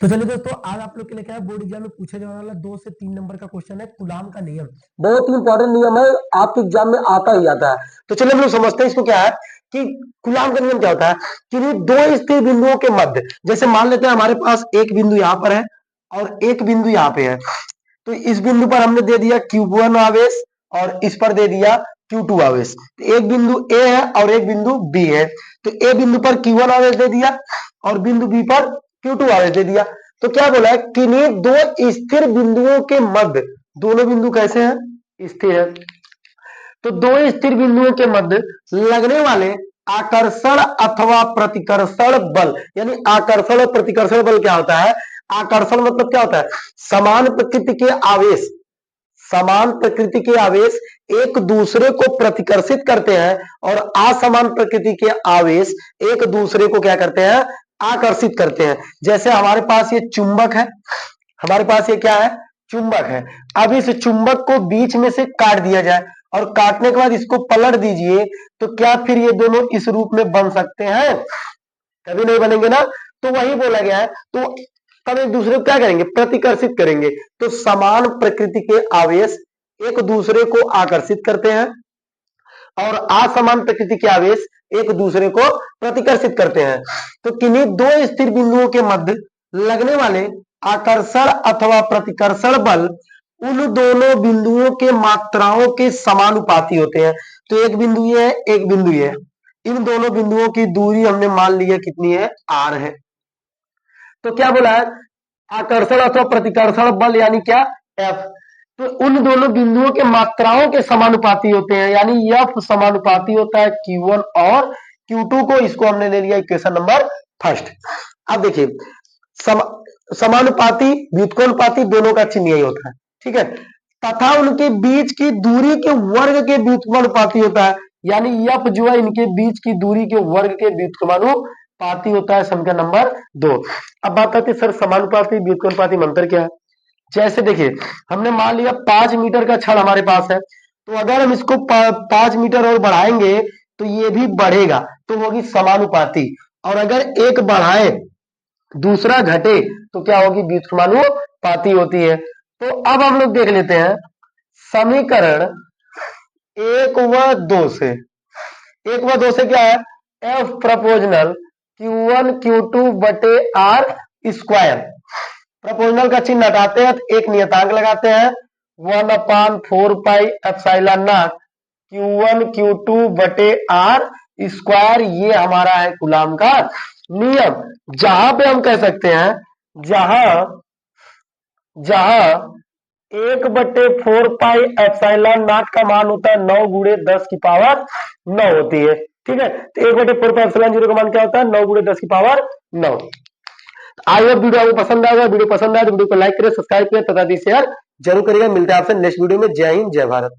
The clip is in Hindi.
तो चलिए दोस्तों, आज आप लोग के लिए क्या है, बोर्ड एग्जाम में पूछा जाने वाला 2 से 3 नंबर का क्वेश्चन है कूलाम का नियम। बहुत ही इंपॉर्टेंट नियम है, आपके एग्जाम में आता ही आता है। तो चलिए हम लोग समझते हैं इसको क्या है कि कूलाम का नियम क्या होता है कि ये दो स्थिर बिंदुओं के मध्य, जैसे मान लेते हैं हमारे पास एक बिंदु यहाँ पर है और एक बिंदु यहाँ पे है। तो इस बिंदु पर हमने दे दिया Q1 आवेश और इस पर दे दिया Q2 आवेश। तो एक बिंदु A है और एक बिंदु B है। तो A बिंदु पर Q1 आवेश दे दिया और बिंदु B पर Q2 आवेश दे दिया। तो क्या बोला है, किन्हीं दो स्थिर बिंदुओं के मध्य, दोनों बिंदु कैसे हैं, स्थिर है। तो दो स्थिर बिंदुओं के मध्य लगने वाले आकर्षण अथवा प्रतिकर्षण बल, यानी आकर्षण और प्रतिकर्षण बल क्या होता है। आकर्षण मतलब क्या होता है, समान प्रकृति के आवेश, समान प्रकृति के आवेश एक दूसरे को प्रतिकर्षित करते हैं और असमान प्रकृति के आवेश एक दूसरे को क्या करते हैं, आकर्षित करते हैं। जैसे हमारे पास ये चुंबक है, हमारे पास ये क्या है, चुंबक है। अब इस चुंबक को बीच में से काट दिया जाए और काटने के बाद इसको पलट दीजिए, तो क्या फिर ये दोनों इस रूप में बन सकते हैं? कभी नहीं बनेंगे ना। तो वही बोला गया है। तो तब एक दूसरे को क्या करेंगे, प्रतिकर्षित करेंगे। तो समान प्रकृति के आवेश एक दूसरे को आकर्षित करते हैं और असमान प्रकृति के आवेश एक दूसरे को प्रतिकर्षित करते हैं। तो किन्हीं दो स्थिर बिंदुओं के मध्य लगने वाले आकर्षण अथवा प्रतिकर्षण बल उन दोनों बिंदुओं के मात्राओं के समानुपाती होते हैं। तो एक बिंदु ये है, एक बिंदु ये है। इन दोनों बिंदुओं की दूरी हमने मान ली है कितनी है, r है। तो क्या बोला है, आकर्षण अथवा प्रतिकर्षण बल यानी क्या, F। तो उन दोनों बिंदुओं के मात्राओं के समानुपाती होते हैं, यानी F समानुपाती होता है Q1 और Q2 को। इसको हमने ले लिया इक्वेशन नंबर फर्स्ट। अब देखिए, समानुपाती व्युत्क्रमानुपाती दोनों का चिन्ह यही होता है, ठीक है। तथा उनके बीच की दूरी के वर्ग के व्युत्क्रमानुपाती होता है, यानी F जो है इनके बीच की दूरी के वर्ग के व्युत्क्रमानुपाती होता है। समीकरण नंबर 2। अब बात आती है सर समानुपाती व्युत्क्रमानुपाती में अंतर क्या है। जैसे देखिए, हमने मान लिया 5 मीटर का छड़ हमारे पास है, तो अगर हम इसको 5 मीटर और बढ़ाएंगे तो ये भी बढ़ेगा, तो होगी समानुपाती। और अगर एक बढ़ाए दूसरा घटे तो क्या होगी, व्युत्क्रमानुपाती होती है। तो अब हम लोग देख लेते हैं समीकरण 1 व 2 से। 1 व 2 से क्या है, F प्रोपोर्शनल Q1 Q2 बटे R स्क्वायर। प्रोपोर्शनल का चिन्ह हटाते हैं तो एक नियतांक लगाते हैं, 1/4 pi epsilon not Q1 Q2 बटे R स्क्वायर। ये हमारा है कूलाम का नियम। जहां पे हम कह सकते हैं, जहां 1/4 पाई एप्सिलॉन नॉट का मान होता है 9 गुणे 10 की पावर 9 होती है, ठीक है। तो 1/4 पाई एप्सिलॉन 0 का मान क्या होता है, 9 गुणे 10 की पावर 9। आई होप वीडियो आपको पसंद आएगा। वीडियो पसंद आए तो वीडियो को लाइक करें, सब्सक्राइब करें तथा शेयर जरूर करिएगा। मिलते हैं आपसे नेक्स्ट वीडियो में। जय हिंद, जय भारत।